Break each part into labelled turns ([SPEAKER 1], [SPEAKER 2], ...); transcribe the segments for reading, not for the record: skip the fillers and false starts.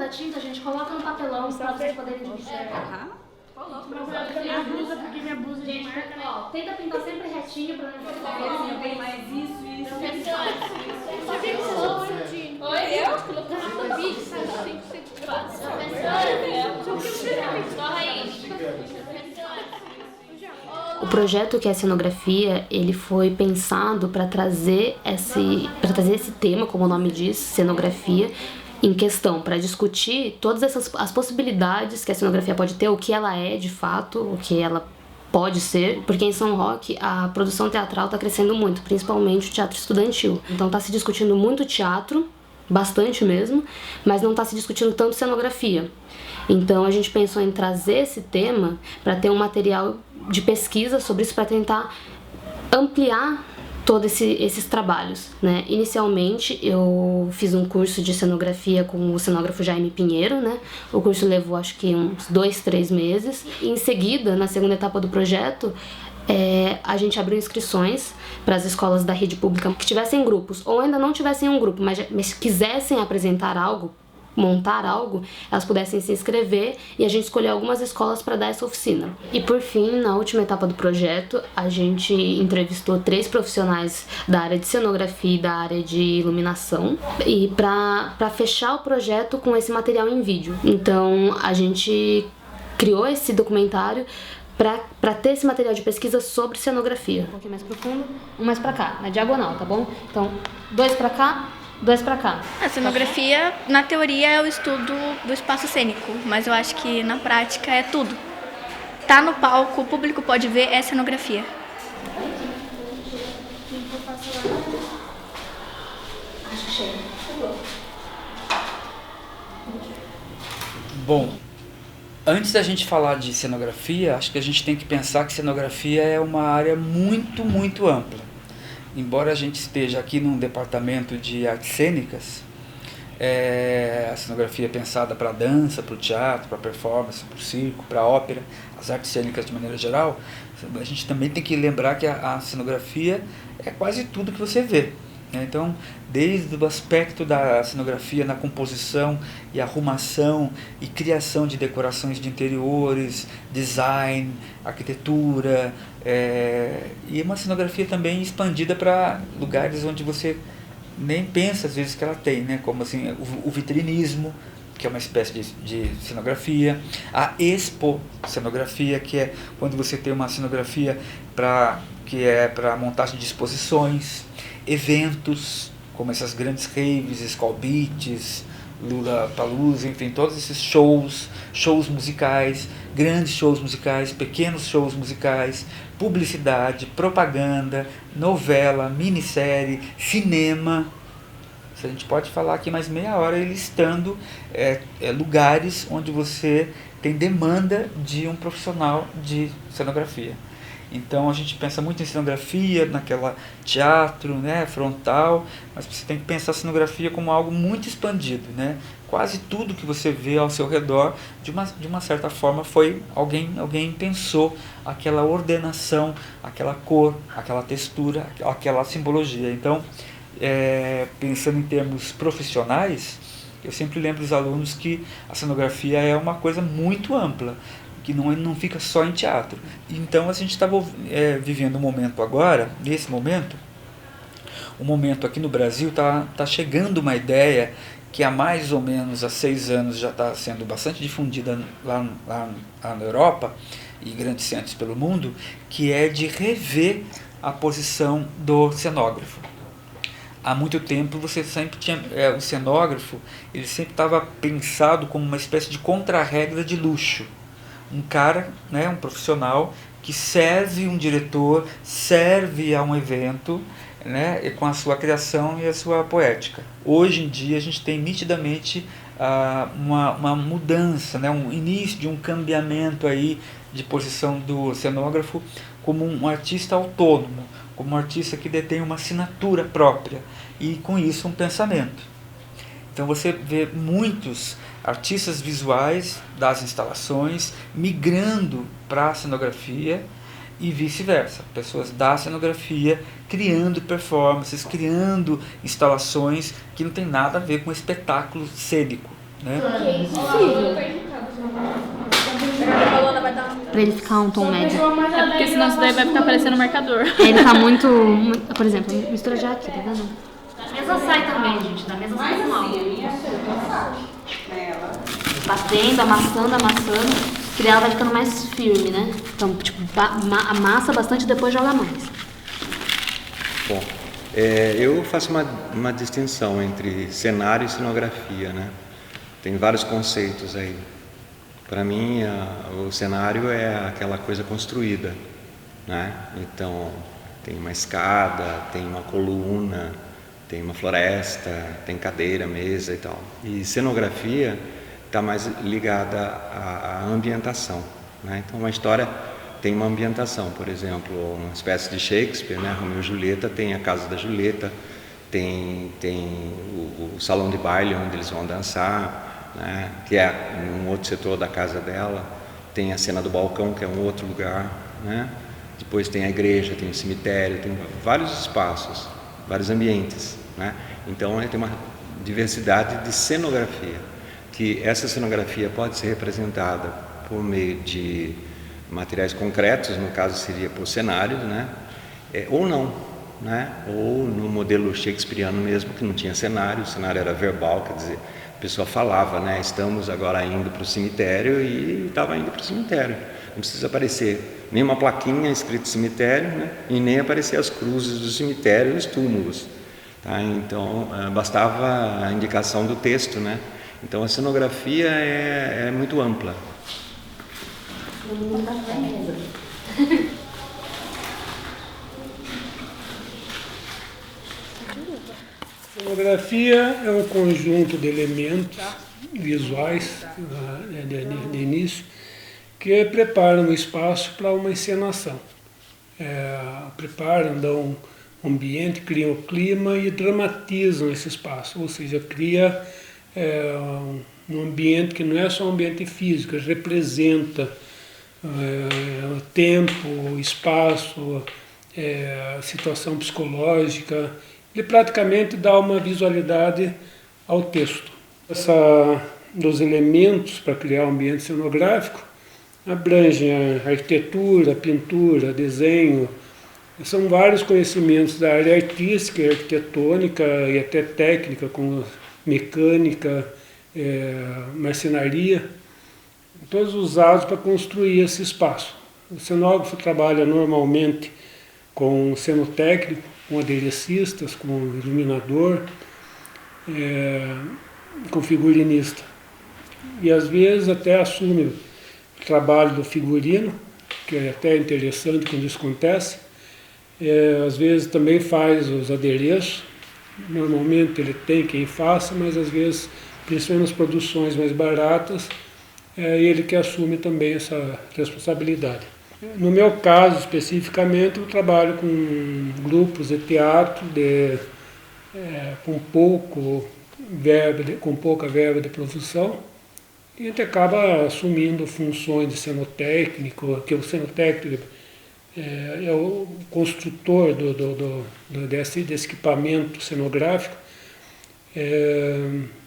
[SPEAKER 1] da tinta, gente, coloca no papelão pra vocês poderem dividir.
[SPEAKER 2] Minha blusa, porque minha blusa de
[SPEAKER 1] Gente,
[SPEAKER 2] marca, né?
[SPEAKER 1] ó, tenta pintar sempre retinho pra não ficar
[SPEAKER 3] Assim, bem mais isso.
[SPEAKER 2] Só que pulou certinho.
[SPEAKER 3] Oi, eu?
[SPEAKER 2] Colocou no vídeo, sabe?
[SPEAKER 1] O projeto que é a cenografia, ele foi pensado para trazer esse tema, como o nome diz, cenografia, em questão, para discutir todas as possibilidades que a cenografia pode ter, o que ela é de fato, o que ela pode ser, porque em São Roque a produção teatral está crescendo muito, principalmente o teatro estudantil. Então está se discutindo muito teatro, bastante mesmo, mas não está se discutindo tanto cenografia. Então a gente pensou em trazer esse tema para ter um material de pesquisa sobre isso, para tentar ampliar todos esses trabalhos, né? Inicialmente eu fiz um curso de cenografia com o cenógrafo Jaime Pinheiro, né? O curso levou acho que uns 2, 3 meses. Em seguida, na segunda etapa do projeto, a gente abriu inscrições para as escolas da rede pública que tivessem grupos, ou ainda não tivessem um grupo, mas quisessem apresentar algo, montar algo, elas pudessem se inscrever e a gente escolheu algumas escolas para dar essa oficina. E por fim, na última etapa do projeto, a gente entrevistou 3 profissionais da área de cenografia e da área de iluminação, e para fechar o projeto com esse material em vídeo. Então a gente criou esse documentário para ter esse material de pesquisa sobre cenografia. Um pouquinho mais profundo, um mais para cá, na diagonal, tá bom? Então, 2 para cá, 2 para cá.
[SPEAKER 4] A cenografia, na teoria, é o estudo do espaço cênico, mas eu acho que na prática é tudo. Tá no palco, o público pode ver, é cenografia.
[SPEAKER 1] Acho que chega.
[SPEAKER 5] Bom, antes da gente falar de cenografia, acho que a gente tem que pensar que cenografia é uma área muito, muito ampla. Embora a gente esteja aqui num departamento de artes cênicas, a cenografia é pensada para a dança, para o teatro, para a performance, para o circo, para a ópera, as artes cênicas de maneira geral, a gente também tem que lembrar que a cenografia é quase tudo que você vê. Então, desde o aspecto da cenografia na composição e arrumação e criação de decorações de interiores, design, arquitetura, e uma cenografia também expandida para lugares onde você nem pensa às vezes que ela tem, né? Como assim, o vitrinismo, que é uma espécie de cenografia, a expo-cenografia, que é quando você tem uma cenografia que é para montagem de exposições, eventos, como essas grandes raves, Skull Beats, Lollapalooza, enfim, todos esses shows musicais, grandes shows musicais, pequenos shows musicais, publicidade, propaganda, novela, minissérie, cinema. A gente pode falar aqui mais meia hora listando lugares onde você tem demanda de um profissional de cenografia. Então a gente pensa muito em cenografia, naquela teatro, né, frontal, mas você tem que pensar a cenografia como algo muito expandido, né? Quase tudo que você vê ao seu redor, de uma certa forma, foi alguém pensou aquela ordenação, aquela cor, aquela textura, aquela simbologia. Então, pensando em termos profissionais, eu sempre lembro os alunos que a cenografia é uma coisa muito ampla, que não fica só em teatro. Então a gente está vivendo um momento agora, nesse momento, um momento aqui no Brasil, tá chegando uma ideia que há mais ou menos há 6 anos já está sendo bastante difundida lá na Europa e grandes centros pelo mundo, que é de rever a posição do cenógrafo. Há muito tempo você sempre tinha o cenógrafo, ele sempre estava pensado como uma espécie de contra-regra de luxo. Um cara, né, um profissional que serve um diretor, serve a um evento, né, e com a sua criação e a sua poética. Hoje em dia a gente tem nitidamente uma mudança, né, um início de um cambiamento aí de posição do cenógrafo como um artista autônomo, como um artista que detém uma assinatura própria e com isso um pensamento. Então você vê muitos artistas visuais das instalações migrando para a cenografia e vice-versa. Pessoas da cenografia criando performances, criando instalações que não tem nada a ver com espetáculo cênico. né?
[SPEAKER 1] Pra ele ficar um tom médio.
[SPEAKER 2] É porque senão isso daí vai ficar parecendo um marcador.
[SPEAKER 1] Ele tá muito. Por exemplo, mistura já aqui, tá vendo? Da mesa sai também, gente. Da mesa sai mal. Batendo, amassando. Que ela vai ficando mais firme, né? Então, tipo, amassa bastante e depois joga mais.
[SPEAKER 3] Bom, eu faço uma distinção entre cenário e cenografia, né? Tem vários conceitos aí. Para mim, o cenário é aquela coisa construída, né? Então, tem uma escada, tem uma coluna, tem uma floresta, tem cadeira, mesa e tal. E cenografia está mais ligada à ambientação, né? Então, uma história tem uma ambientação, por exemplo, uma espécie de Shakespeare, né? Romeu e Julieta tem a casa da Julieta, tem o salão de baile onde eles vão dançar, né? Que é um outro setor da casa dela, tem a cena do balcão, que é um outro lugar, né? Depois tem a igreja, tem o cemitério, tem vários espaços, vários ambientes, né? Então, tem uma diversidade de cenografia, que essa cenografia pode ser representada por meio de materiais concretos, no caso seria por cenários, né? Ou não, né? Ou no modelo shakespeariano mesmo, que não tinha cenário, o cenário era verbal, quer dizer, a pessoa falava, né? Estamos agora indo para o cemitério, e estava indo para o cemitério. Não precisa aparecer nenhuma plaquinha escrito cemitério, né? E nem aparecer as cruzes do cemitério e os túmulos, tá? Então, bastava a indicação do texto, né? Então, a cenografia é muito ampla.
[SPEAKER 6] Cenografia é um conjunto de elementos visuais de início que preparam o espaço para uma encenação. Preparam, dão um ambiente, criam o clima e dramatizam esse espaço, ou seja, cria um ambiente que não é só um ambiente físico, representa tempo, espaço, situação psicológica. Ele praticamente dá uma visualidade ao texto. Dos elementos para criar um ambiente cenográfico abrangem a arquitetura, a pintura, desenho. São vários conhecimentos da área artística, arquitetônica e até técnica, como mecânica, marcenaria, todos usados para construir esse espaço. O cenógrafo trabalha normalmente com cenotécnico, com aderecistas, com iluminador, com figurinista. E às vezes até assume o trabalho do figurino, que é até interessante quando isso acontece. Às vezes também faz os adereços. Normalmente ele tem quem faça, mas às vezes, principalmente nas produções mais baratas, ele que assume também essa responsabilidade. No meu caso, especificamente, eu trabalho com grupos de teatro com pouca verba de produção, e a gente acaba assumindo funções de cenotécnico, que o cenotécnico é o construtor desse equipamento cenográfico,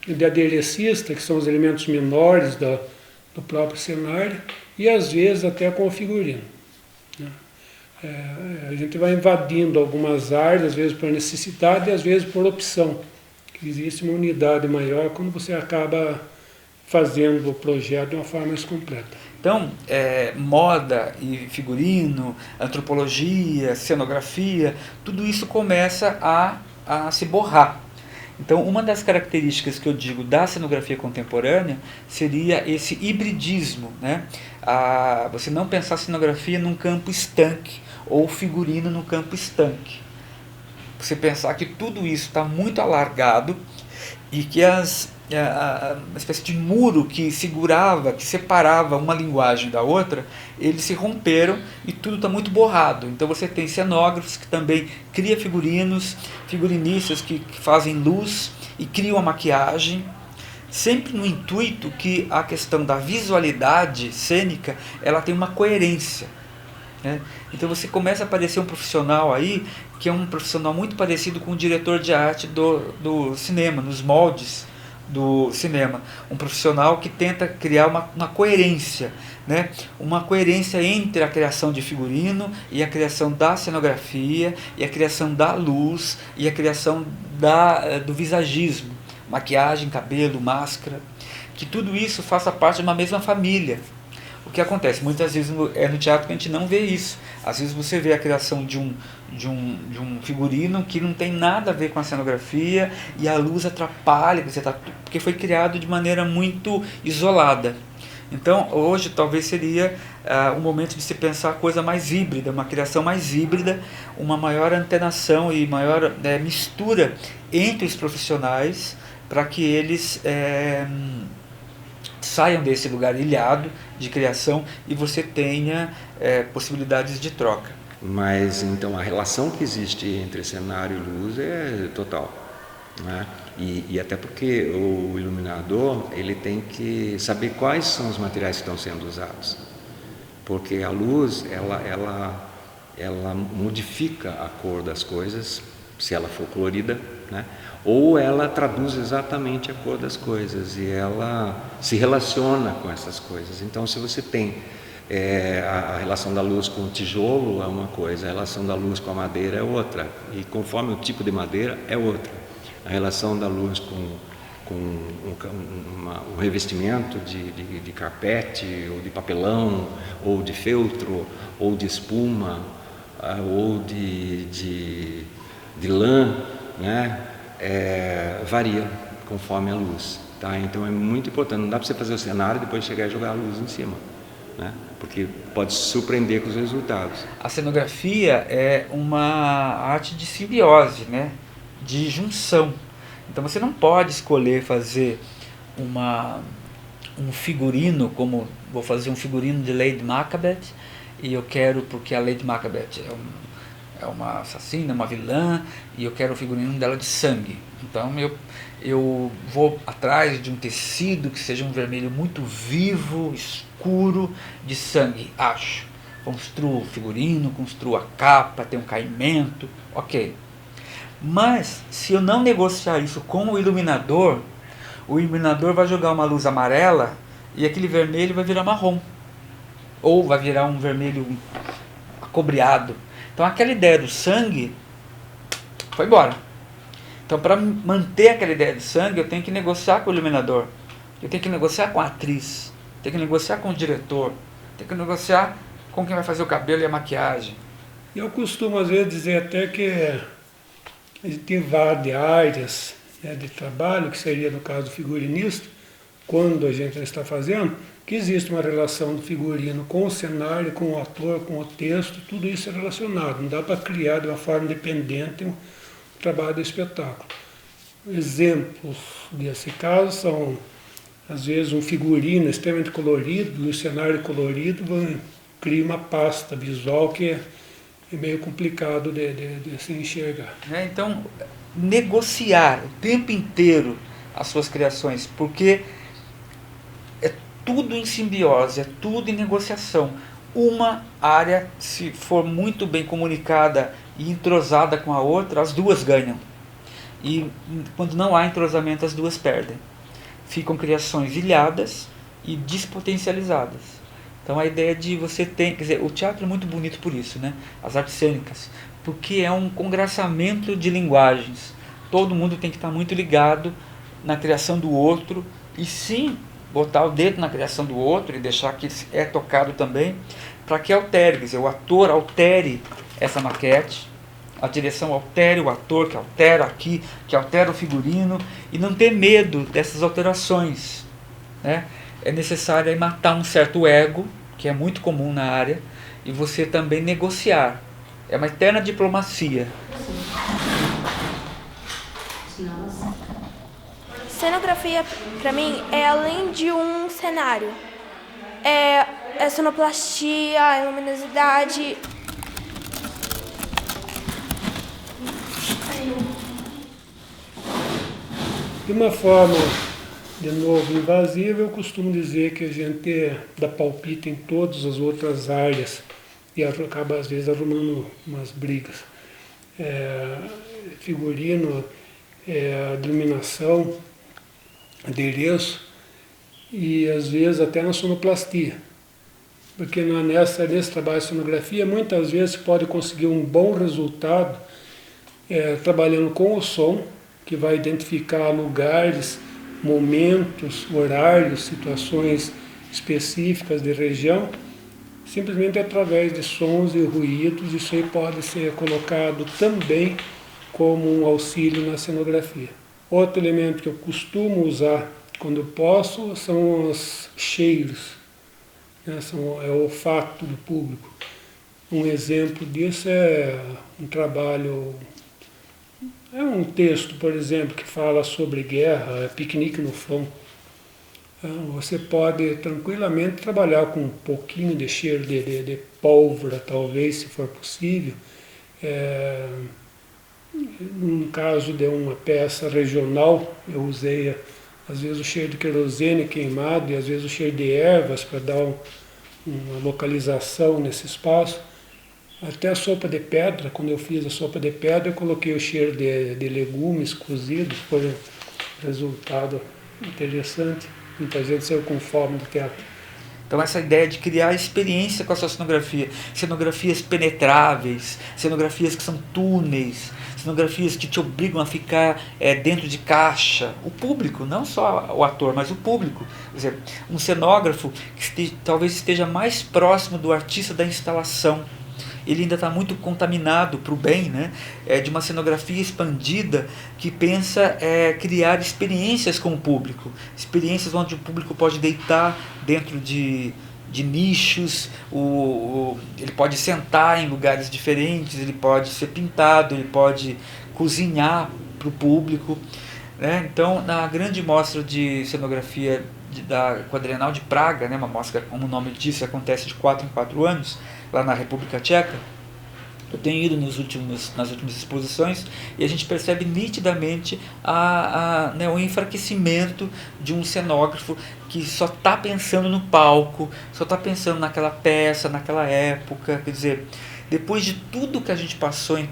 [SPEAKER 6] de aderecista, que são os elementos menores do próprio cenário, e às vezes até com o figurino, né? A gente vai invadindo algumas áreas, às vezes por necessidade e às vezes por opção. Existe uma unidade maior quando você acaba fazendo o projeto de uma forma mais completa.
[SPEAKER 5] Então, moda e figurino, antropologia, cenografia, tudo isso começa a se borrar. Então, uma das características que eu digo da cenografia contemporânea seria esse hibridismo, né? Você não pensar a cenografia num campo estanque ou figurino num campo estanque. Você pensar que tudo isso está muito alargado e que uma espécie de muro que segurava, que separava uma linguagem da outra, eles se romperam e tudo está muito borrado. Então você tem cenógrafos que também criam figurinos, figurinistas que fazem luz e criam a maquiagem, sempre no intuito que a questão da visualidade cênica ela tem uma coerência, né? Então você começa a aparecer um profissional aí que é um profissional muito parecido com o diretor de arte do cinema, nos moldes do cinema, um profissional que tenta criar uma coerência, né? Uma coerência entre a criação de figurino e a criação da cenografia e a criação da luz e a criação do visagismo, maquiagem, cabelo, máscara, que tudo isso faça parte de uma mesma família. O que acontece? Muitas vezes é no teatro que a gente não vê isso. Às vezes você vê a criação de um figurino que não tem nada a ver com a cenografia e a luz atrapalha, porque foi criado de maneira muito isolada. Então, hoje talvez seria um momento de se pensar a coisa mais híbrida, uma criação mais híbrida, uma maior antenação e maior mistura entre os profissionais para que eles saiam desse lugar ilhado de criação e você tenha possibilidades de troca.
[SPEAKER 3] Mas então a relação que existe entre cenário e luz é total, né? E até porque o iluminador ele tem que saber quais são os materiais que estão sendo usados, porque a luz ela modifica a cor das coisas se ela for colorida, né? Ou ela traduz exatamente a cor das coisas e ela se relaciona com essas coisas. Então, se você tem a relação da luz com o tijolo é uma coisa, a relação da luz com a madeira é outra, e conforme o tipo de madeira é outra. A relação da luz com o revestimento de carpete, ou de papelão, ou de feltro, ou de espuma, ou de lã, né? Varia conforme a luz, tá? Então é muito importante, não dá para você fazer o cenário e depois chegar e jogar a luz em cima, né? Porque pode se surpreender com os resultados.
[SPEAKER 5] A cenografia é uma arte de simbiose, né? De junção. Então você não pode escolher fazer um figurino, como vou fazer um figurino de Lady Macbeth, e eu quero, porque a Lady Macbeth é uma assassina, uma vilã, e eu quero o figurino dela de sangue. Então eu vou atrás de um tecido que seja um vermelho muito vivo, escuro, de sangue, acho. Construo o figurino, construo a capa, tem um caimento, ok. Mas se eu não negociar isso com o iluminador vai jogar uma luz amarela e aquele vermelho vai virar marrom. Ou vai virar um vermelho acobreado. Então aquela ideia do sangue foi embora. Então para manter aquela ideia do sangue eu tenho que negociar com o iluminador. Eu tenho que negociar com a atriz. Tenho que negociar com o diretor. Tenho que negociar com quem vai fazer o cabelo e a maquiagem.
[SPEAKER 6] Eu costumo às vezes dizer até que a gente tem várias áreas, né, de trabalho, que seria no caso do figurinista, quando a gente está fazendo, que existe uma relação do figurino com o cenário, com o ator, com o texto, tudo isso é relacionado. Não dá para criar de uma forma independente um trabalho de espetáculo. Exemplos desse caso são, às vezes, um figurino extremamente colorido, e o cenário colorido cria uma pasta visual que é meio complicado de se enxergar.
[SPEAKER 5] Então, negociar o tempo inteiro as suas criações, porque é tudo em simbiose, é tudo em negociação. Uma área, se for muito bem comunicada e entrosada com a outra, as duas ganham. E quando não há entrosamento, as duas perdem. Ficam criações ilhadas e despotencializadas. Então a ideia de você ter, quer dizer, o teatro é muito bonito por isso, né? As artes cênicas, porque é um congraçamento de linguagens. Todo mundo tem que estar muito ligado na criação do outro e sim botar o dedo na criação do outro e deixar que é tocado também, para que altere, quer dizer, o ator altere essa maquete, a direção altere o ator, que altera aqui, que altera o figurino, e não ter medo dessas alterações, né? É necessário matar um certo ego, que é muito comum na área, e você também negociar. É uma eterna diplomacia.
[SPEAKER 7] Cenografia, para mim, é além de um cenário. É sonoplastia, a luminosidade.
[SPEAKER 6] De uma forma, de novo, invasiva, eu costumo dizer que a gente dá palpite em todas as outras áreas e acaba, às vezes, arrumando umas brigas. Figurino, iluminação, adereço e às vezes até na sonoplastia. Porque nesse trabalho de sonografia, muitas vezes você pode conseguir um bom resultado trabalhando com o som, que vai identificar lugares, momentos, horários, situações específicas de região, simplesmente através de sons e ruídos. Isso aí pode ser colocado também como um auxílio na cenografia. Outro elemento que eu costumo usar quando posso são os cheiros, né? É o olfato do público. Um exemplo disso é um trabalho, é um texto, por exemplo, que fala sobre guerra, Piquenique no Fão. Você pode tranquilamente trabalhar com um pouquinho de cheiro de pólvora, talvez, se for possível. No caso de uma peça regional, eu usei às vezes o cheiro de querosene queimado e às vezes o cheiro de ervas para dar uma localização nesse espaço. Até a sopa de pedra, quando eu fiz a sopa de pedra, eu coloquei o cheiro de legumes cozidos, foi um resultado interessante. Muita gente saiu com fome do teatro.
[SPEAKER 5] Então essa ideia de criar experiência com a sua cenografia, cenografias penetráveis, cenografias que são túneis, cenografias que te obrigam a ficar dentro de caixa. O público, não só o ator, mas o público. Quer dizer, um cenógrafo que talvez esteja mais próximo do artista da instalação. Ele ainda está muito contaminado para o bem, né? De uma cenografia expandida que pensa criar experiências com o público, experiências onde o público pode deitar dentro de nichos, ele pode sentar em lugares diferentes, ele pode ser pintado, ele pode cozinhar para o público, né? Então, na grande mostra de cenografia da Quadrienal de Praga, né, uma mostra, como o nome diz, acontece de 4 em 4 anos, lá na República Tcheca, eu tenho ido nas últimas exposições e a gente percebe nitidamente o enfraquecimento de um cenógrafo que só está pensando no palco, só está pensando naquela peça, naquela época. Quer dizer, depois de tudo que a gente passou em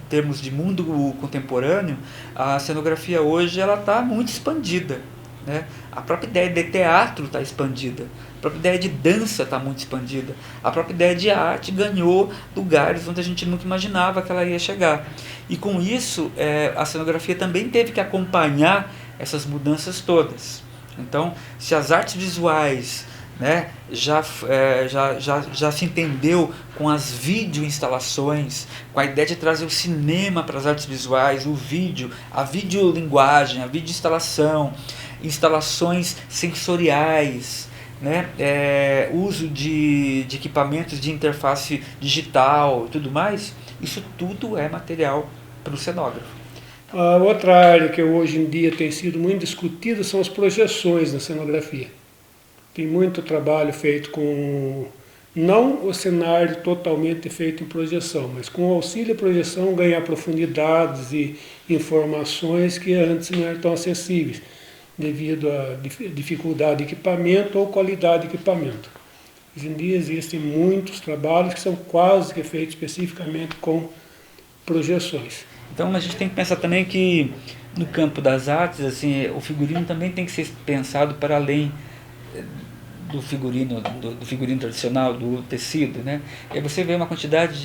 [SPEAKER 5] termos de mundo contemporâneo, a cenografia hoje está muito expandida, né? A própria ideia de teatro está expandida, a própria ideia de dança está muito expandida, a própria ideia de arte ganhou lugares onde a gente nunca imaginava que ela ia chegar. E com isso, a cenografia também teve que acompanhar essas mudanças todas. Então, se as artes visuais, né, já se entendeu com as videoinstalações, com a ideia de trazer o cinema para as artes visuais, o vídeo, a videolinguagem, a videoinstalação, instalações sensoriais, né? Uso de equipamentos de interface digital e tudo mais, isso tudo é material para o cenógrafo.
[SPEAKER 6] A outra área que hoje em dia tem sido muito discutida são as projeções na cenografia. Tem muito trabalho feito com, não o cenário totalmente feito em projeção, mas com o auxílio da projeção ganhar profundidades e informações que antes não eram tão acessíveis, devido à dificuldade de equipamento ou qualidade de equipamento. Hoje em dia existem muitos trabalhos que são quase que feitos especificamente com projeções.
[SPEAKER 5] Então a gente tem que pensar também que no campo das artes, assim, o figurino também tem que ser pensado para além do figurino tradicional, do tecido, né? E aí você vê uma quantidade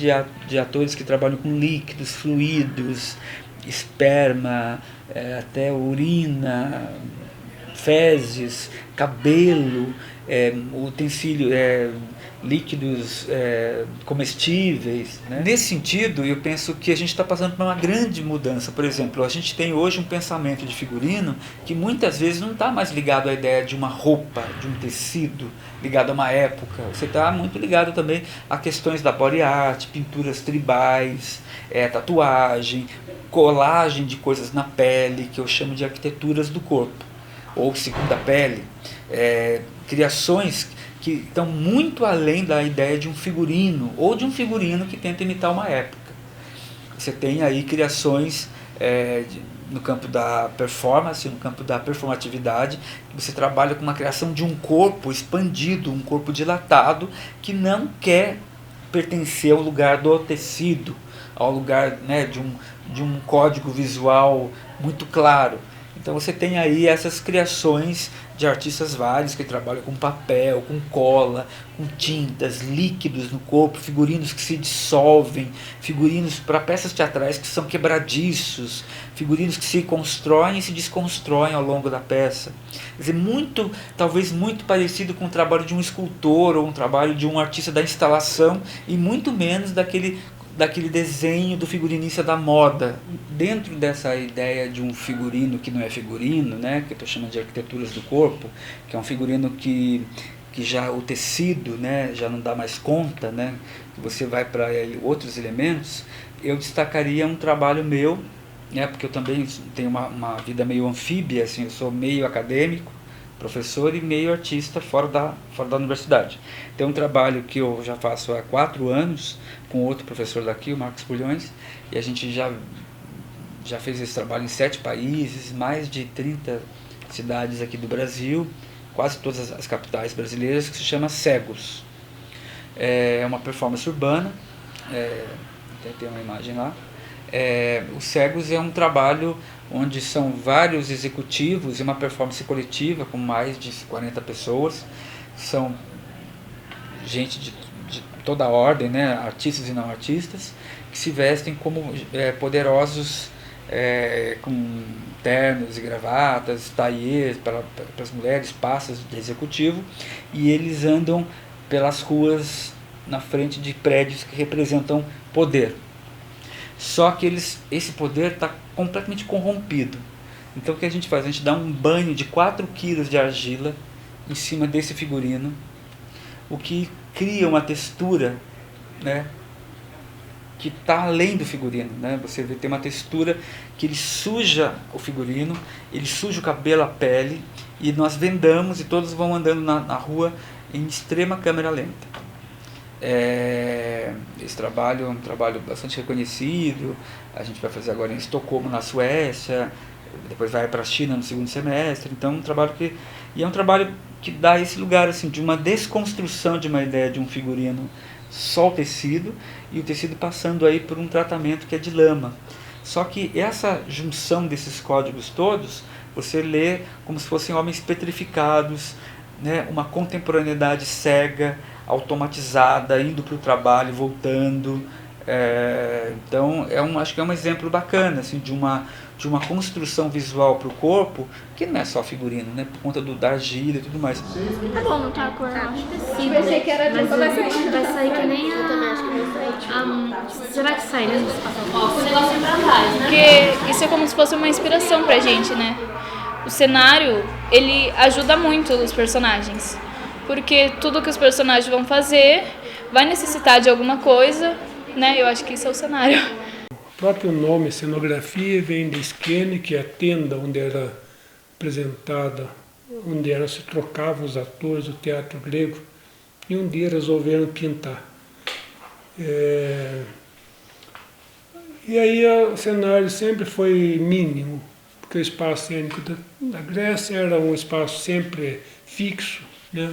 [SPEAKER 5] de atores que trabalham com líquidos, fluidos, esperma, até urina, fezes, cabelo, utensílio, líquidos comestíveis, né? Nesse sentido, eu penso que a gente está passando por uma grande mudança. Por exemplo, a gente tem hoje um pensamento de figurino que muitas vezes não está mais ligado à ideia de uma roupa, de um tecido, ligado a uma época. Você está muito ligado também a questões da body art, pinturas tribais, tatuagem, colagem de coisas na pele, que eu chamo de arquiteturas do corpo, ou segunda pele, criações que estão muito além da ideia de um figurino, ou de um figurino que tenta imitar uma época. Você tem aí criações no campo da performance, no campo da performatividade, que você trabalha com uma criação de um corpo expandido, um corpo dilatado, que não quer pertencer ao lugar do tecido, ao lugar, né, de um código visual muito claro. Então você tem aí essas criações de artistas vários que trabalham com papel, com cola, com tintas, líquidos no corpo, figurinos que se dissolvem, figurinos para peças teatrais que são quebradiços, figurinos que se constroem e se desconstroem ao longo da peça. Quer dizer, talvez muito parecido com o trabalho de um escultor ou um trabalho de um artista da instalação e muito menos daquele desenho do figurinista da moda. Dentro dessa ideia de um figurino que não é figurino, né, que eu estou chamando de arquiteturas do corpo, que é um figurino que já o tecido, né, já não dá mais conta, né, que você vai para outros elementos, eu destacaria um trabalho meu, né, porque eu também tenho uma vida meio anfíbia, assim, eu sou meio acadêmico, professor e meio artista fora da universidade. Tem um trabalho que eu já faço há 4 anos com outro professor daqui, o Marcos Pulhões, e a gente já fez esse trabalho em 7 países, mais de 30 cidades aqui do Brasil, quase todas as capitais brasileiras, que se chama Cegos. É uma performance urbana, tem uma imagem lá. O Cegos é um trabalho onde são vários executivos e uma performance coletiva com mais de 40 pessoas. São gente de toda a ordem, né? Artistas e não artistas, que se vestem como poderosos, com ternos e gravatas, taillés para as mulheres, passas de executivo, e eles andam pelas ruas na frente de prédios que representam poder. Só que esse poder está completamente corrompido. Então o que a gente faz? A gente dá um banho de 4 quilos de argila em cima desse figurino, o que cria uma textura, né, que está além do figurino, né? Você vê, tem uma textura que ele suja o figurino, ele suja o cabelo, a pele, e nós vendamos e todos vão andando na rua em extrema câmera lenta. Esse trabalho é um trabalho bastante reconhecido. A gente vai fazer agora em Estocolmo, na Suécia, depois vai para a China no 2º semestre. Então é um trabalho que dá esse lugar assim, de uma desconstrução de uma ideia de um figurino só o tecido, e o tecido passando aí por um tratamento que é de lama. Só que essa junção desses códigos todos, você lê como se fossem homens petrificados, né? Uma contemporaneidade cega, automatizada, indo para o trabalho, voltando. Então acho que é um exemplo bacana assim, de uma construção visual para o corpo, que não é só figurino, né? Por conta da argila e tudo mais.
[SPEAKER 4] Tá bom, não tá com
[SPEAKER 2] Eu pensei que era de
[SPEAKER 1] Vai sair que nem a... Eu também acho que vai sair. Será que sai mesmo? O negócio pra trás, né?
[SPEAKER 2] Porque isso é como se fosse uma inspiração pra gente, né? O cenário, ele ajuda muito os personagens. Porque tudo que os personagens vão fazer vai necessitar de alguma coisa, né? Eu acho que isso é o cenário.
[SPEAKER 6] O próprio nome, cenografia, vem de skene, que é a tenda onde era apresentada, onde se trocavam os atores do teatro grego, e um dia resolveram pintar. E aí o cenário sempre foi mínimo, porque o espaço cênico da Grécia era um espaço sempre fixo, né?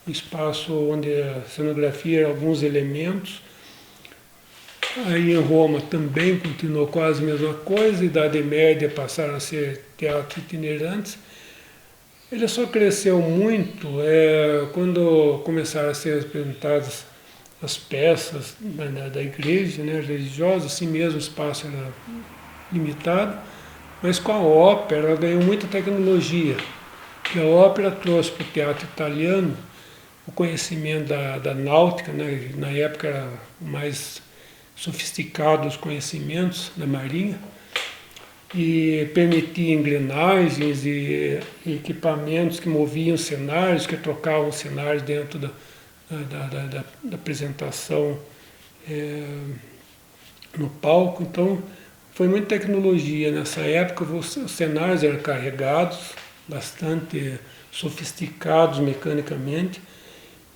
[SPEAKER 6] Um espaço onde a cenografia era alguns elementos. Aí em Roma também continuou quase a mesma coisa, Idade Média passaram a ser teatros itinerantes. Ele só cresceu muito quando começaram a ser apresentadas as peças da igreja, né, religiosa, assim mesmo o espaço era limitado, mas com a ópera ganhou muita tecnologia. E a ópera trouxe para o teatro italiano o conhecimento da náutica, né, na época era mais sofisticado os conhecimentos da marinha, e permitia engrenagens e equipamentos que moviam cenários, que trocavam cenários dentro da apresentação no palco. Então foi muita tecnologia nessa época. Os cenários eram carregados, bastante sofisticados mecanicamente,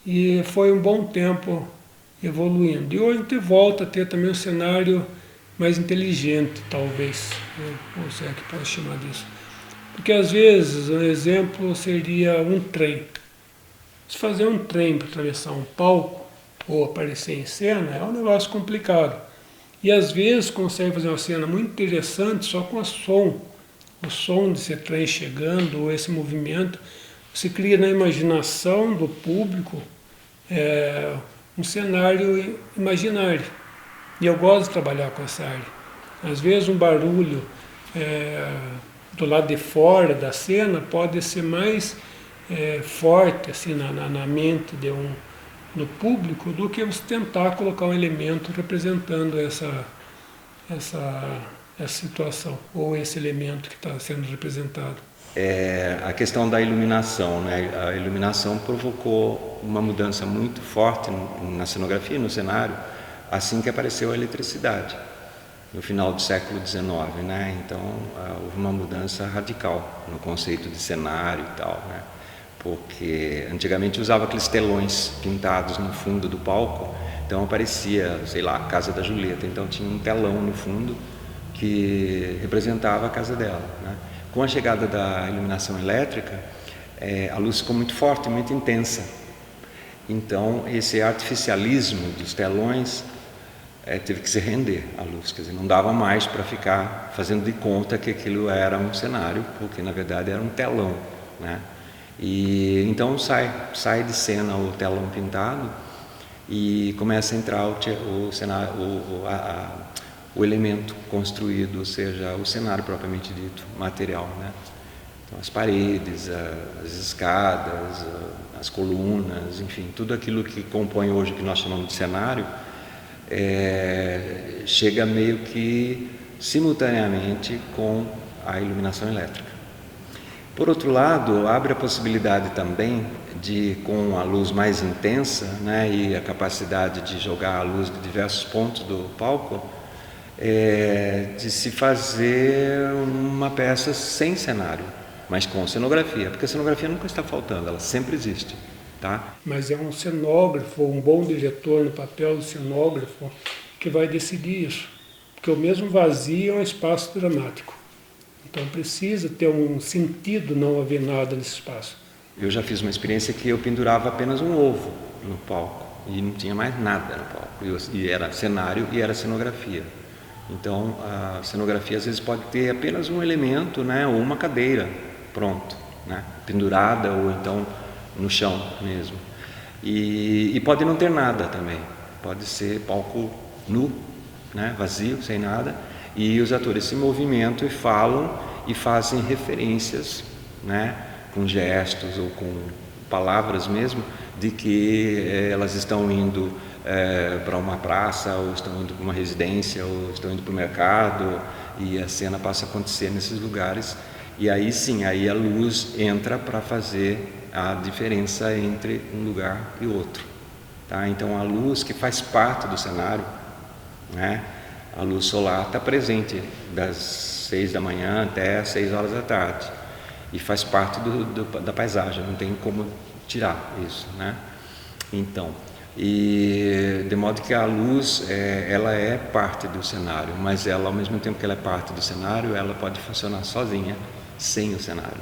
[SPEAKER 6] e foi um bom tempo evoluindo. E hoje a gente volta a ter também um cenário mais inteligente, talvez, né? Ou se é que pode chamar disso. Porque às vezes um exemplo seria um trem. Se fazer um trem para atravessar um palco ou aparecer em cena é um negócio complicado. E às vezes consegue fazer uma cena muito interessante só com o som o som desse trem chegando, ou esse movimento, você cria na imaginação do público um cenário imaginário. E eu gosto de trabalhar com essa área. Às vezes um barulho do lado de fora da cena pode ser mais forte assim, na mente do público do que você tentar colocar um elemento representando essa situação ou esse elemento que está sendo representado.
[SPEAKER 3] A questão da iluminação, né? A iluminação provocou uma mudança muito forte na cenografia, no cenário, assim que apareceu a eletricidade, no final do século XIX, né? Então houve uma mudança radical no conceito de cenário e tal, né? Porque antigamente usava aqueles telões pintados no fundo do palco, então aparecia, sei lá, a casa da Julieta, então tinha um telão no fundo que representava a casa dela, né? Com a chegada da iluminação elétrica, a luz ficou muito forte, muito intensa. Então, esse artificialismo dos telões teve que se render à luz, quer dizer, não dava mais para ficar fazendo de conta que aquilo era um cenário, porque na verdade era um telão, né? E então sai de cena o telão pintado e começa a entrar o cenário, o elemento construído, ou seja, o cenário propriamente dito, material, né? Então, as paredes, as escadas, as colunas, enfim, tudo aquilo que compõe hoje o que nós chamamos de cenário, chega meio que simultaneamente com a iluminação elétrica. Por outro lado, abre a possibilidade também de, com a luz mais intensa, né, e a capacidade de jogar a luz de diversos pontos do palco, de se fazer uma peça sem cenário, mas com cenografia, porque a cenografia nunca está faltando, ela sempre existe, tá?
[SPEAKER 6] Mas é um cenógrafo, um bom diretor no papel do cenógrafo que vai decidir isso, porque o mesmo vazio é um espaço dramático, então precisa ter um sentido não haver nada nesse espaço.
[SPEAKER 3] Eu já fiz uma experiência que eu pendurava apenas um ovo no palco e não tinha mais nada no palco, e era cenário e era cenografia. Então, a cenografia às vezes pode ter apenas um elemento, né, ou uma cadeira, pronto, né, pendurada ou então no chão mesmo. E pode não ter nada também, pode ser palco nu, né, vazio, sem nada, e os atores se movimentam e falam e fazem referências, né, com gestos ou com palavras mesmo, de que elas estão indo para uma praça, ou estão indo para uma residência, ou estão indo para o mercado, e a cena passa a acontecer nesses lugares, e aí sim, aí a luz entra para fazer a diferença entre um lugar e outro, tá? Então a luz que faz parte do cenário, né? A luz solar está presente das 6 da manhã até as 6 horas da tarde, e faz parte da paisagem, não tem como tirar isso, né? Então, e de modo que a luz ela é parte do cenário, mas ela, ao mesmo tempo que ela é parte do cenário, ela pode funcionar sozinha, sem o cenário,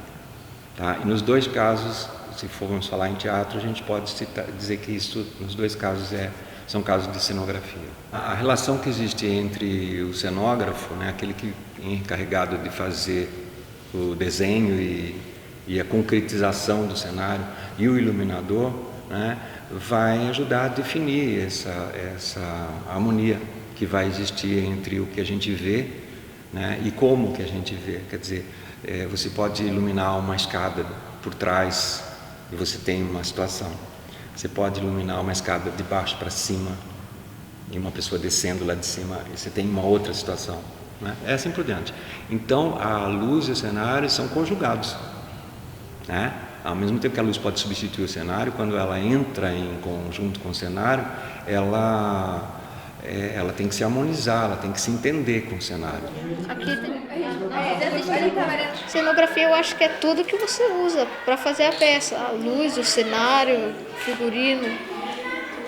[SPEAKER 3] tá? E nos dois casos, se formos falar em teatro, a gente pode dizer que isso, nos dois casos, são casos de cenografia. A relação que existe entre o cenógrafo, né, aquele que é encarregado de fazer o desenho e a concretização do cenário, e o iluminador, né, vai ajudar a definir essa harmonia que vai existir entre o que a gente vê, né, e como que a gente vê. Quer dizer, você pode iluminar uma escada por trás e você tem uma situação. Você pode iluminar uma escada de baixo para cima e uma pessoa descendo lá de cima e você tem uma outra situação, né? É assim por diante. Então a luz e o cenário são conjugados, né? Ao mesmo tempo que a luz pode substituir o cenário, quando ela entra em conjunto com o cenário, ela tem que se harmonizar, ela tem que se entender com o cenário.
[SPEAKER 8] Cenografia, eu acho que é tudo que você usa para fazer a peça, a luz, o cenário, o figurino,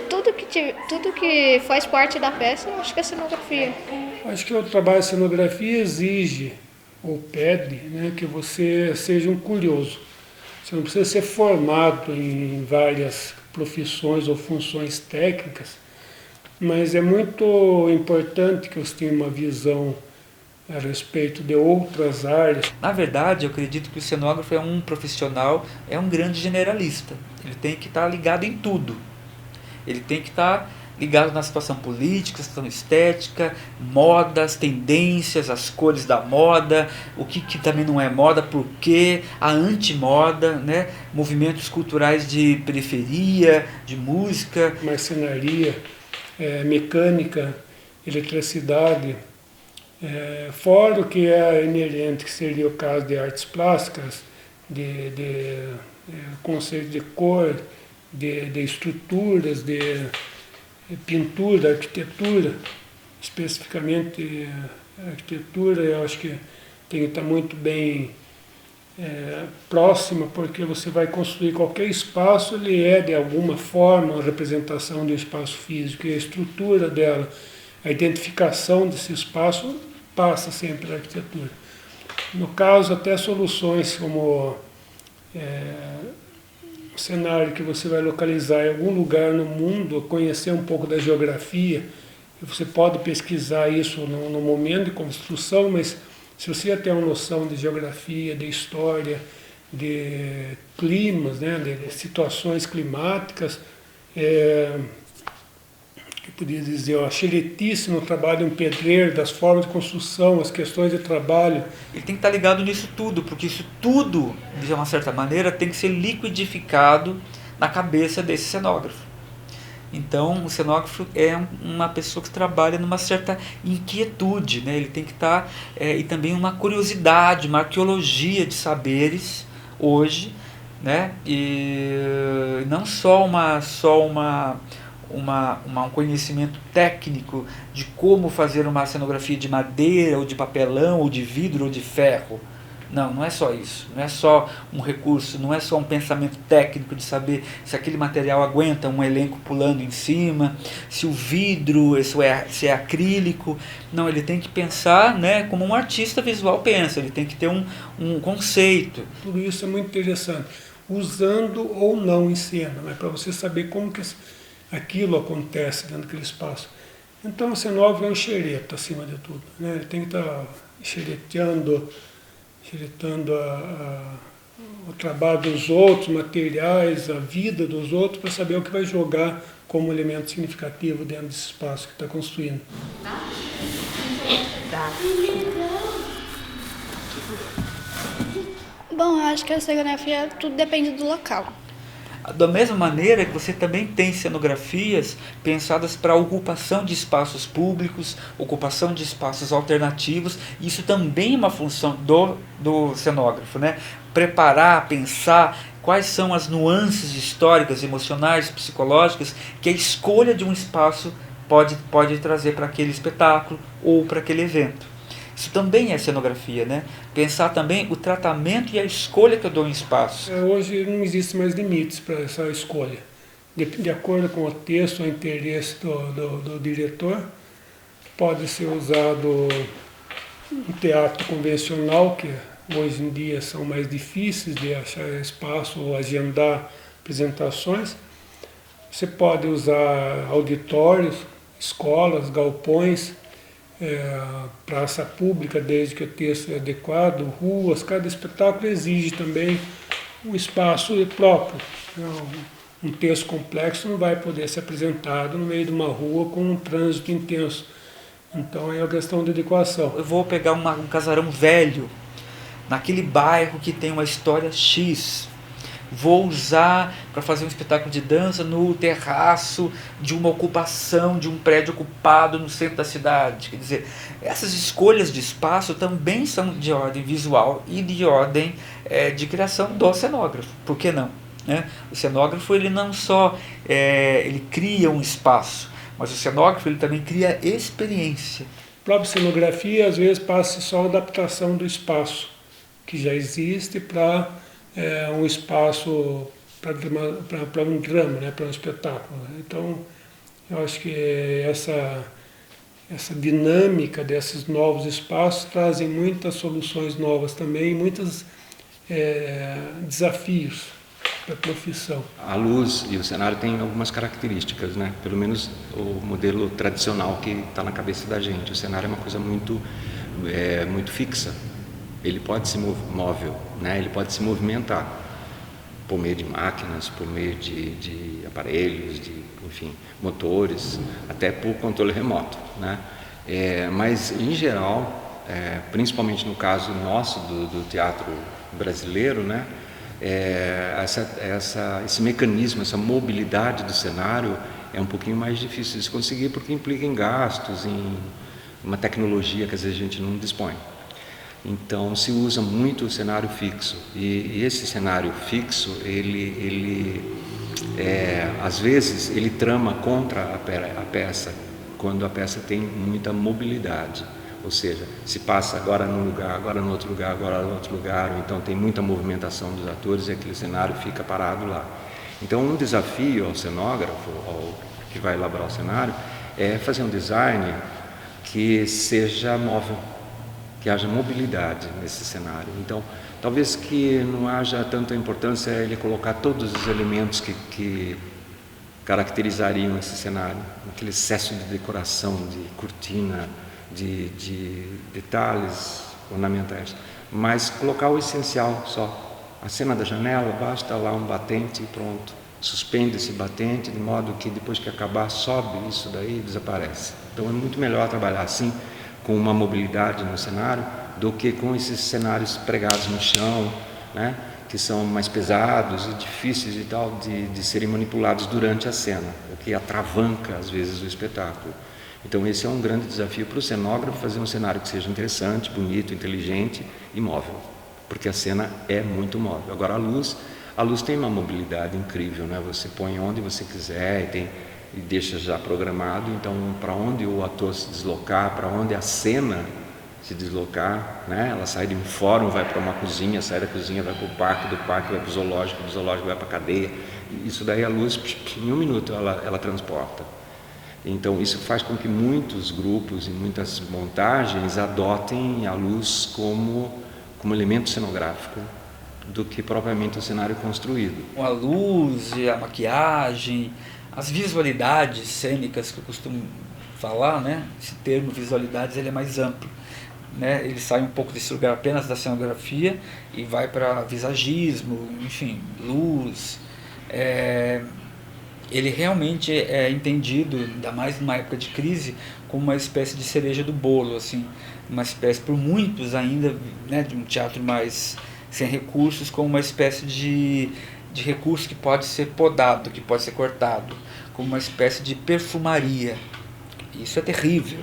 [SPEAKER 8] tudo que faz parte da peça, eu acho que é cenografia.
[SPEAKER 6] Acho que o trabalho de cenografia exige ou pede, né, que você seja um curioso. Você não precisa ser formado em várias profissões ou funções técnicas, mas é muito importante que você tenha uma visão a respeito de outras áreas.
[SPEAKER 5] Na verdade, eu acredito que o cenógrafo é um profissional, é um grande generalista. Ele tem que estar ligado em tudo. Ele tem que estar ligado na situação política, situação estética, modas, tendências, as cores da moda, o que também não é moda, por quê, a antimoda, né? Movimentos culturais de periferia, de música.
[SPEAKER 6] Marcenaria, mecânica, eletricidade, fora o que é inerente, que seria o caso de artes plásticas, de conceito de cor, de estruturas, de pintura, arquitetura, especificamente arquitetura, eu acho que tem que estar muito bem próxima, porque você vai construir qualquer espaço, ele é de alguma forma uma representação do espaço físico, e a estrutura dela, a identificação desse espaço passa sempre pela arquitetura. No caso, até soluções como um cenário que você vai localizar em algum lugar no mundo, conhecer um pouco da geografia, você pode pesquisar isso no momento de construção, mas se você já tem uma noção de geografia, de história, de climas, né, de situações climáticas, eu podia dizer, ó, xeretíssimo o trabalho de um pedreiro, das formas de construção, as questões de trabalho.
[SPEAKER 5] Ele tem que estar ligado nisso tudo, porque isso tudo, de uma certa maneira, tem que ser liquidificado na cabeça desse cenógrafo. Então, o cenógrafo é uma pessoa que trabalha numa certa inquietude, né? Ele tem que estar, e também uma curiosidade, uma arqueologia de saberes hoje, né? E não só um conhecimento técnico de como fazer uma cenografia de madeira, ou de papelão, ou de vidro, ou de ferro. Não é só isso. Não é só um recurso, não é só um pensamento técnico de saber se aquele material aguenta um elenco pulando em cima, se o vidro, se é acrílico. Não, ele tem que pensar, né, como um artista visual pensa, ele tem que ter um conceito.
[SPEAKER 6] Tudo isso é muito interessante, usando ou não em cena, né, para você saber como que aquilo acontece dentro daquele espaço. Então o cenógrafo é um xereta, acima de tudo, né? Ele tem que estar xeretando o trabalho dos outros, materiais, a vida dos outros, para saber o que vai jogar como elemento significativo dentro desse espaço que está construindo.
[SPEAKER 4] Bom, eu acho que a cenografia tudo depende do local.
[SPEAKER 5] Da mesma maneira que você também tem cenografias pensadas para ocupação de espaços públicos, ocupação de espaços alternativos, isso também é uma função do cenógrafo, né? Preparar, pensar quais são as nuances históricas, emocionais, psicológicas que a escolha de um espaço pode trazer para aquele espetáculo ou para aquele evento. Isso também é cenografia, né? Pensar também o tratamento e a escolha que eu dou em espaço.
[SPEAKER 6] Hoje não existe mais limites para essa escolha. De acordo com o texto, o interesse do diretor, pode ser usado um teatro convencional, que hoje em dia são mais difíceis de achar espaço ou agendar apresentações. Você pode usar auditórios, escolas, galpões, praça pública, desde que o texto é adequado, ruas. Cada espetáculo exige também um espaço próprio. Um texto complexo não vai poder ser apresentado no meio de uma rua com um trânsito intenso. Então é uma questão de adequação.
[SPEAKER 5] Eu vou pegar um casarão velho, naquele bairro que tem uma história X. Vou usar para fazer um espetáculo de dança no terraço de uma ocupação, de um prédio ocupado no centro da cidade. Quer dizer, essas escolhas de espaço também são de ordem visual e de ordem de criação do cenógrafo. Por que não? Né? O cenógrafo ele não só ele cria um espaço, mas o cenógrafo ele também cria experiência.
[SPEAKER 6] A própria cenografia às vezes passa só a adaptação do espaço que já existe para um espaço para um drama, né, para um espetáculo. Então, eu acho que essa dinâmica desses novos espaços trazem muitas soluções novas também, muitos desafios para a profissão.
[SPEAKER 3] A luz e o cenário têm algumas características, né? Pelo menos o modelo tradicional que está na cabeça da gente. O cenário é uma coisa muito muito fixa. Ele pode ser móvel, né? Ele pode se movimentar por meio de máquinas, por meio de aparelhos, enfim, motores, até por controle remoto, né? Mas, em geral, principalmente no caso nosso do teatro brasileiro, né? Esse mecanismo, essa mobilidade do cenário é um pouquinho mais difícil de se conseguir, porque implica em gastos, em uma tecnologia que às vezes a gente não dispõe. Então se usa muito o cenário fixo, e esse cenário fixo, às vezes ele trama contra a peça, quando a peça tem muita mobilidade, ou seja, se passa agora num lugar, agora no outro lugar, agora no outro lugar, ou então tem muita movimentação dos atores e aquele cenário fica parado lá. Então um desafio ao cenógrafo, que vai elaborar o cenário, é fazer um design que seja móvel, que haja mobilidade nesse cenário. Então, talvez que não haja tanta importância ele colocar todos os elementos que caracterizariam esse cenário, aquele excesso de decoração, de cortina, de detalhes ornamentais, mas colocar o essencial só. A cena da janela, basta lá um batente e pronto. Suspende esse batente de modo que depois que acabar sobe isso daí e desaparece. Então é muito melhor trabalhar assim, com uma mobilidade no cenário, do que com esses cenários pregados no chão, né, que são mais pesados e difíceis e tal de serem manipulados durante a cena, o que atravanca às vezes o espetáculo. Então esse é um grande desafio para o cenógrafo, fazer um cenário que seja interessante, bonito, inteligente e móvel, porque a cena é muito móvel. Agora a luz tem uma mobilidade incrível, né? Você põe onde você quiser e deixa já programado, então para onde o ator se deslocar, para onde a cena se deslocar, né? Ela sai de um fórum, vai para uma cozinha, sai da cozinha, vai para o parque, do parque vai para o zoológico, do zoológico vai para a cadeia. Isso daí a luz, em um minuto ela transporta. Então isso faz com que muitos grupos e muitas montagens adotem a luz como elemento cenográfico do que propriamente o cenário construído.
[SPEAKER 5] A luz, a maquiagem, as visualidades cênicas que eu costumo falar, né? Esse termo visualidades ele é mais amplo, né? Ele sai um pouco desse lugar apenas da cenografia e vai para visagismo, enfim, luz. Ele realmente é entendido, ainda mais numa época de crise, como uma espécie de cereja do bolo, assim, uma espécie, por muitos ainda, né, de um teatro mais sem recursos, como uma espécie de recurso que pode ser podado, que pode ser cortado, como uma espécie de perfumaria. Isso é terrível,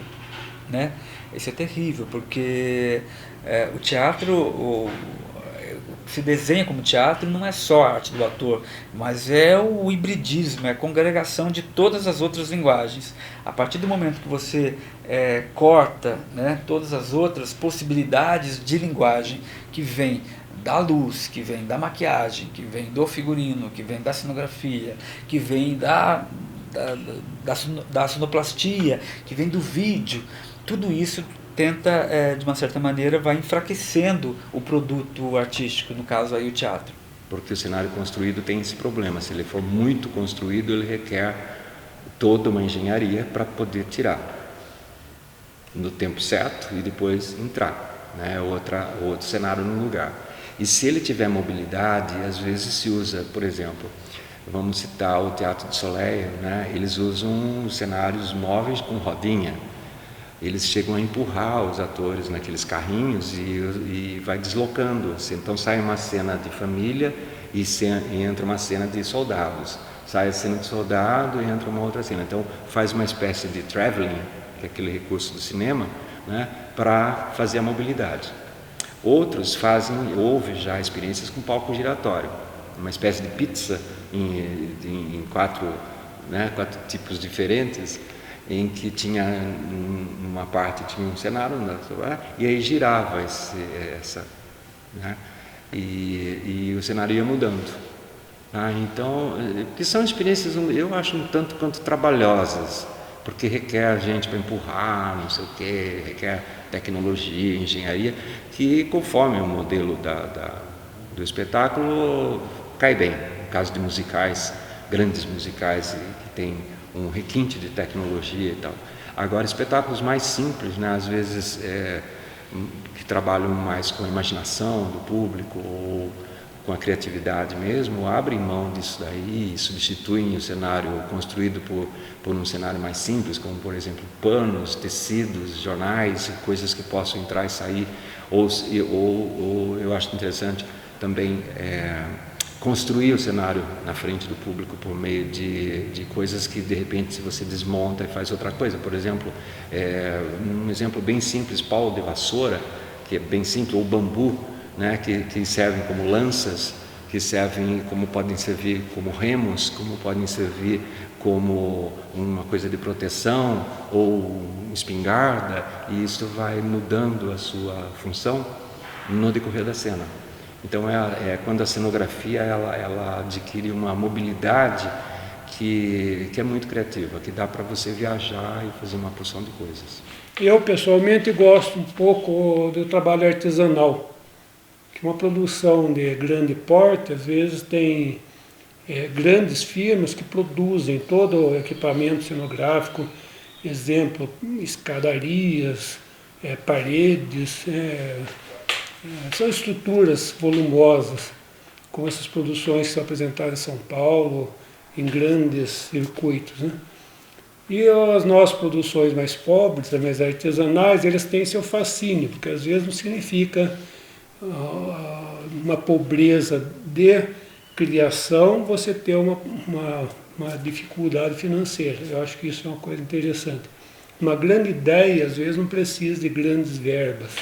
[SPEAKER 5] né? Isso é terrível, porque o teatro, se desenha como teatro, não é só a arte do ator, mas é o hibridismo, é a congregação de todas as outras linguagens. A partir do momento que você corta, né, todas as outras possibilidades de linguagem que vem da luz, que vem da maquiagem, que vem do figurino, que vem da cenografia, que vem da sonoplastia, que vem do vídeo, tudo isso tenta, de uma certa maneira, vai enfraquecendo o produto artístico, no caso aí o teatro.
[SPEAKER 3] Porque o cenário construído tem esse problema, se ele for muito construído, ele requer toda uma engenharia para poder tirar no tempo certo e depois entrar, né, outro cenário no lugar. E se ele tiver mobilidade, às vezes se usa, por exemplo, vamos citar o Teatro de Soleil, né, eles usam cenários móveis com rodinha. Eles chegam a empurrar os atores naqueles carrinhos e vai deslocando. Então sai uma cena de família e entra uma cena de soldados. Sai a cena de soldado e entra uma outra cena. Então faz uma espécie de traveling, que é aquele recurso do cinema, né, para fazer a mobilidade. Outros houve já experiências com palco giratório, uma espécie de pizza em quatro tipos diferentes, em que tinha numa parte tinha um cenário e aí girava né, e o cenário ia mudando. Então, que são experiências, eu acho um tanto quanto trabalhosas, porque requer gente para empurrar, não sei o quê, requer tecnologia, engenharia, que conforme o modelo do espetáculo cai bem. No caso de musicais, grandes musicais que tem um requinte de tecnologia e tal. Agora, espetáculos mais simples, né, às vezes que trabalham mais com a imaginação do público ou com a criatividade mesmo, abrem mão disso daí e substituem o cenário construído por um cenário mais simples, como, por exemplo, panos, tecidos, jornais, coisas que possam entrar e sair. Ou eu acho interessante também construir o cenário na frente do público por meio de coisas que, de repente, se você desmonta e faz outra coisa. Por exemplo, um exemplo bem simples, pau de vassoura, que é bem simples, ou bambu, né, que servem como lanças, como podem servir como remos, como podem servir como uma coisa de proteção ou espingarda, e isso vai mudando a sua função no decorrer da cena. Então quando a cenografia ela adquire uma mobilidade que é muito criativa, que dá para você viajar e fazer uma porção de coisas.
[SPEAKER 6] Eu pessoalmente gosto um pouco do trabalho artesanal. Uma produção de grande porte, às vezes tem grandes firmas que produzem todo o equipamento cenográfico, exemplo, escadarias, paredes, são estruturas volumosas, como essas produções que são apresentadas em São Paulo, em grandes circuitos, né? E as nossas produções mais pobres, mais artesanais, eles têm seu fascínio, porque às vezes não significa uma pobreza de criação, você ter uma dificuldade financeira. Eu acho que isso é uma coisa interessante. Uma grande ideia, às vezes, não precisa de grandes verbas.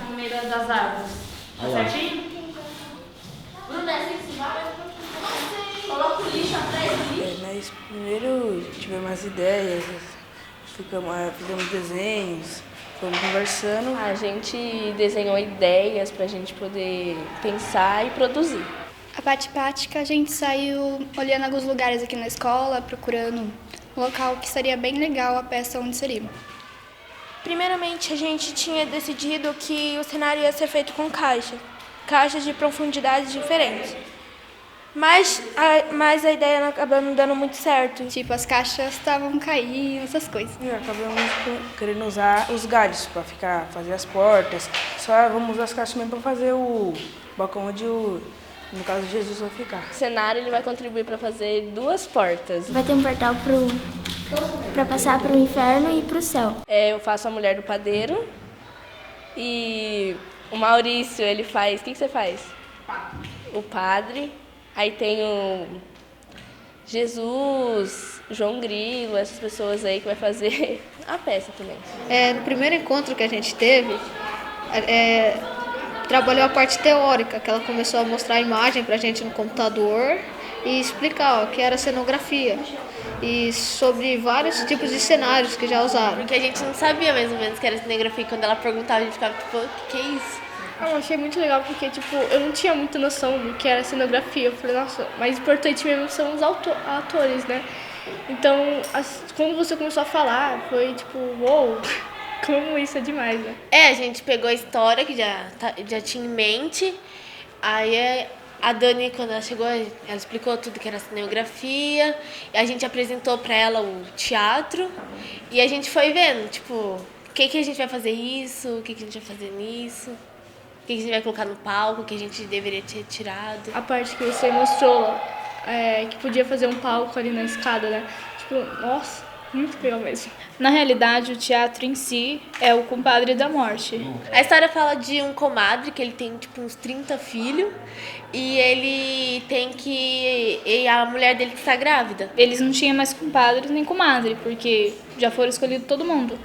[SPEAKER 1] No meio das árvores. Tá certinho? Coloca o lixo atrás do lixo.
[SPEAKER 9] Mas primeiro tivemos umas ideias, fizemos desenhos, fomos conversando.
[SPEAKER 10] A gente desenhou ideias para a gente poder pensar e produzir.
[SPEAKER 11] A parte prática, a gente saiu olhando alguns lugares aqui na escola, procurando um local que seria bem legal a peça onde seria.
[SPEAKER 7] Primeiramente, a gente tinha decidido que o cenário ia ser feito com caixas de profundidades diferentes. Mas a ideia não acabou não dando muito certo.
[SPEAKER 11] Tipo, as caixas estavam caindo, essas coisas.
[SPEAKER 9] E acabamos querendo usar os galhos para fazer as portas. Só vamos usar as caixas mesmo para fazer o balcão onde, no caso, Jesus vai ficar.
[SPEAKER 10] O cenário ele vai contribuir para fazer 2 portas.
[SPEAKER 12] Vai ter um portal para passar para o inferno e para o céu.
[SPEAKER 10] Eu faço a mulher do padeiro e o Maurício, ele faz... O que você faz? O padre. Aí tem o Jesus, João Grilo, essas pessoas aí que vai fazer a peça também.
[SPEAKER 8] No primeiro encontro que a gente teve, trabalhou a parte teórica, que ela começou a mostrar a imagem pra gente no computador e explicar o que era cenografia. E sobre vários tipos de cenários que já usaram.
[SPEAKER 10] Porque a gente não sabia mais ou menos o que era cenografia. Quando ela perguntava, a gente ficava tipo, o que é isso?
[SPEAKER 2] Eu achei muito legal porque, eu não tinha muita noção do que era cenografia. Eu falei, nossa, mais importante mesmo são os atores, né? Então, quando você começou a falar, foi tipo, uou, como isso é demais, né?
[SPEAKER 10] A gente pegou a história que já tinha em mente, aí a Dani, quando ela chegou, ela explicou tudo que era cenografia, e a gente apresentou pra ela o teatro, e a gente foi vendo, o que a gente vai fazer isso, o que a gente vai fazer nisso. O que a gente vai colocar no palco, o que a gente deveria ter tirado.
[SPEAKER 2] A parte que você mostrou, que podia fazer um palco ali na escada, né? Nossa, muito legal mesmo. Na realidade, o teatro em si é o Compadre da Morte.
[SPEAKER 10] A história fala de um comadre que ele tem uns 30 filhos e ele tem que... E a mulher dele está grávida.
[SPEAKER 2] Eles não tinham mais compadres nem comadre, porque já foram escolhidos todo mundo.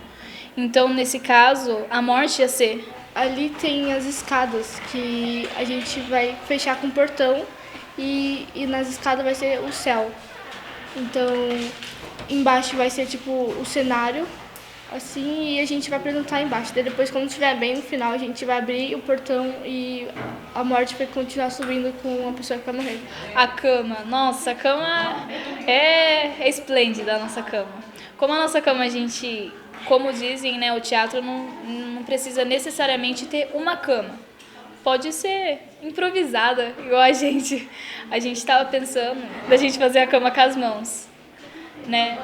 [SPEAKER 2] Então, nesse caso, a morte ia ser... Ali tem as escadas que a gente vai fechar com um portão e nas escadas vai ser o céu. Então, embaixo vai ser o cenário, assim, e a gente vai apresentar embaixo. Daí depois, quando estiver bem no final, a gente vai abrir o portão e a morte vai continuar subindo com a pessoa que vai morrer. A cama, nossa, a cama é esplêndida, a nossa cama. Como a nossa cama, como dizem, né, o teatro não precisa necessariamente ter uma cama. Pode ser improvisada, igual a gente. A gente estava pensando da gente fazer a cama com as mãos. né?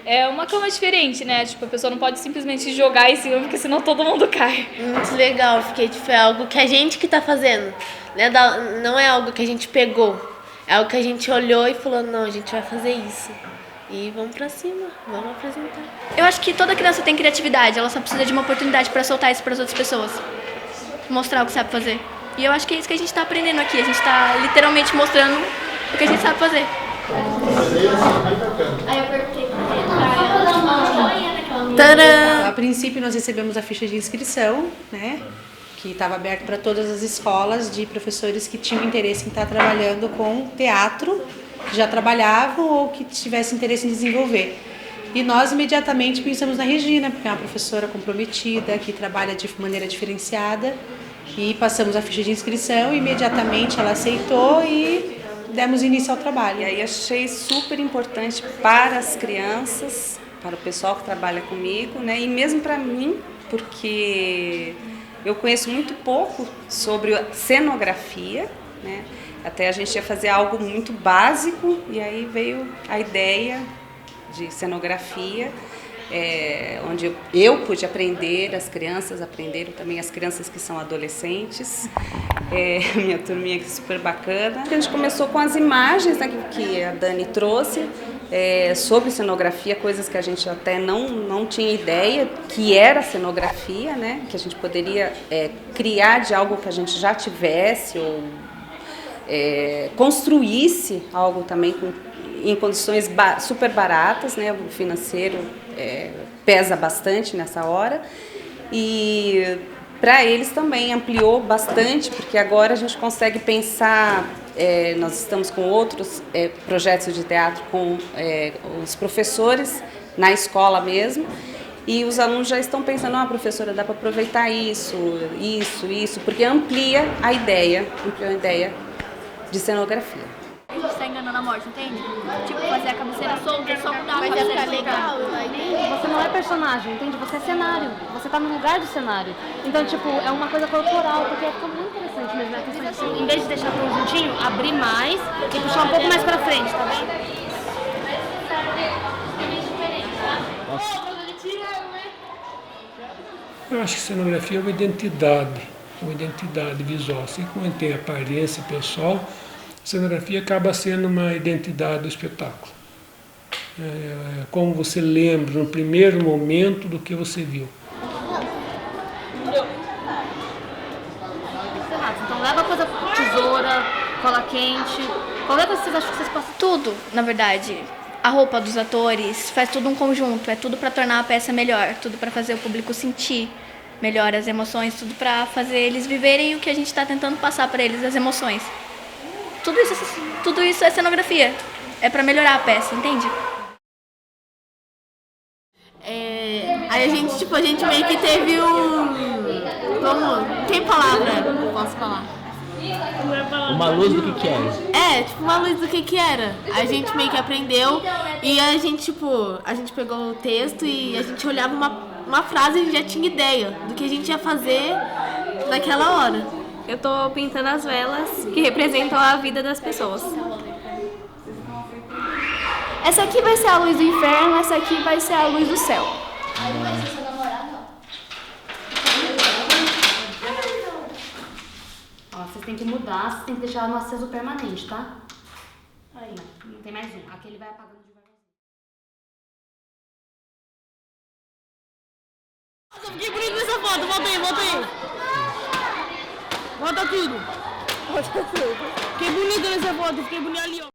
[SPEAKER 2] É uma cama diferente, né? Tipo, a pessoa não pode simplesmente jogar em cima, porque senão todo mundo cai.
[SPEAKER 10] Muito legal, fiquei tipo, é algo que a gente que tá fazendo, né? Não é algo que a gente pegou, é algo que a gente olhou e falou, não, a gente vai fazer isso. E vamos pra cima, vamos apresentar.
[SPEAKER 4] Eu acho que toda criança tem criatividade, ela só precisa de uma oportunidade para soltar isso para as outras pessoas. Mostrar o que sabe fazer. E eu acho que é isso que a gente tá aprendendo aqui, a gente tá literalmente mostrando o que a gente sabe fazer.
[SPEAKER 12] Aí eu perguntei
[SPEAKER 13] Tadã! A princípio nós recebemos a ficha de inscrição, né, que estava aberta para todas as escolas de professores que tinham interesse em estar trabalhando com teatro, que já trabalhavam ou que tivessem interesse em desenvolver. E nós imediatamente pensamos na Regina, porque é uma professora comprometida, que trabalha de maneira diferenciada, e passamos a ficha de inscrição e imediatamente ela aceitou e demos início ao trabalho.
[SPEAKER 14] E aí achei super importante para as crianças, para o pessoal que trabalha comigo, né? E mesmo para mim, porque eu conheço muito pouco sobre cenografia, né? Até a gente ia fazer algo muito básico e aí veio a ideia de cenografia, onde eu pude aprender, as crianças aprenderam também, as crianças que são adolescentes, minha turminha que é super bacana. A gente começou com as imagens, né, que a Dani trouxe, sobre cenografia, coisas que a gente até não tinha ideia que era cenografia, né, que a gente poderia criar de algo que a gente já tivesse ou construísse algo também em condições super baratas, né, o financeiro pesa bastante nessa hora, e para eles também ampliou bastante, porque agora a gente consegue pensar, nós estamos com outros projetos de teatro com os professores na escola mesmo, e os alunos já estão pensando, professora, dá para aproveitar isso, porque amplia a ideia de cenografia.
[SPEAKER 4] A gente está enganando a morte, entende? Tipo, fazer a cabeceira solta, só mudar a
[SPEAKER 1] Mas
[SPEAKER 4] cabeceira.
[SPEAKER 1] ficar legal, você não é personagem, entende? Você é cenário, você tá no lugar do cenário. Então, tipo, é uma coisa corporal, porque fica muito interessante mesmo. A questão de, assim, em vez de deixar tudo juntinho, abrir mais e puxar um pouco mais pra frente, tá bem?
[SPEAKER 6] Eu acho que cenografia é uma identidade visual. Assim como tem aparência pessoal, a cenografia acaba sendo uma identidade do espetáculo. Como você lembra no primeiro momento do que você viu.
[SPEAKER 1] Então leva coisa, tesoura, cola quente, qualquer coisa que vocês acham que vocês possam.
[SPEAKER 4] Tudo, na verdade. A roupa dos atores, faz tudo um conjunto, é tudo para tornar a peça melhor, tudo para fazer o público sentir melhor as emoções, tudo para fazer eles viverem o que a gente está tentando passar para eles, as emoções. Tudo isso é cenografia, é para melhorar a peça, entende?
[SPEAKER 10] Aí a gente meio que teve tem palavra? Posso falar?
[SPEAKER 15] Uma luz do que era.
[SPEAKER 10] Uma luz do que era. A gente meio que aprendeu e a gente pegou o texto e a gente olhava uma frase e a gente já tinha ideia do que a gente ia fazer naquela hora.
[SPEAKER 16] Eu tô pintando as velas que representam a vida das pessoas.
[SPEAKER 11] Essa aqui vai ser a luz do inferno, essa aqui vai ser a luz do céu.
[SPEAKER 1] Ó, vocês têm que mudar, vocês têm que deixar ela no aceso permanente, tá? Aí, não tem mais um. Aqui ele vai apagando devagarzinho.
[SPEAKER 10] Nossa, fiquei bonito nessa foto, volta aí. Volta tudo. Fiquei bonito nessa foto, fiquei bonito ali, ó.